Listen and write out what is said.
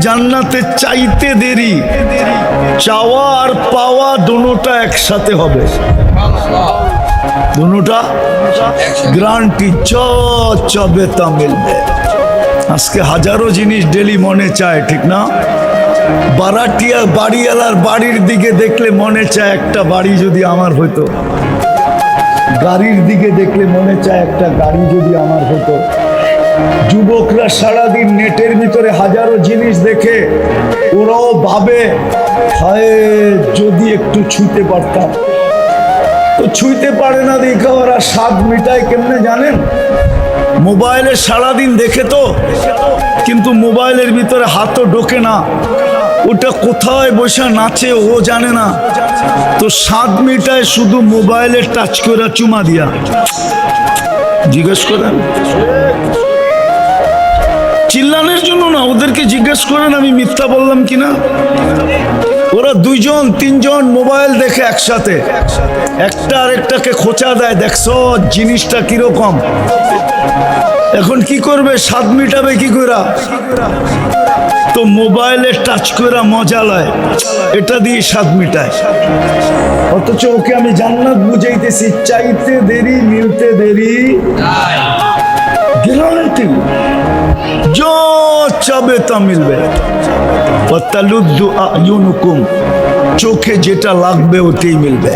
জান্নাতে চাইতে দেরি, চাওয়া আর পাওয়া দুটোটা একসাথে হবে, দুটোটা গ্যারান্টি। চাবে তা মিলবে। আজকে হাজারো জিনিস ডেলি মনে চায়, ঠিক না? বারাটিয়া বাড়িওয়ালার বাড়ির দিকে দেখলে মনে চায় একটা বাড়ি যদি আমার হতো, গাড়ির দিকে দেখলে মনে চায় একটা গাড়ি যদি আমার হতো। যুবকরা সারাদিন নেটের ভিতরে হাজারো জিনিস দেখে, ওরাও ভাবে হায় যদি একটু ছুঁতে পারতাম। তো ছুঁতে পারে না দেখে ওরা স্বাদ মিটায় কেমনে জানেন? মোবাইলে সারাদিন দেখে তো, কিন্তু মোবাইলের ভিতরে হাতও ঢোকে না, ওটা কোথায় বসে নাচে ও জানে না। তো স্বাদ মিটায় শুধু মোবাইলে টাচ করে চুমা দিয়া। জিজ্ঞেস করেন, চিল্লানোর জন্য না, ওদেরকে জিজ্ঞেস করেন আমি মিথ্যা বললাম কিনা। ওরা দুইজন তিনজন মোবাইল দেখে একসাথে, একটা আরেকটাকে খোঁচা দেয়, দেখছো জিনিসটা কিরকম। এখন কি করবে? স্বাদ মিটাবে কি করে? তো মোবাইলে টাচ করে মজা লয়, এটা দিয়ে স্বাদ মিটায়। অথচ ওকে আমি জান্নাত বুঝাইতেছি, চাইতে দেরি মিলতে দেরি, গ্যারান্টি जो চাবে তা মিলবে। চোখে যেটা লাগবে ওটাই মিলবে।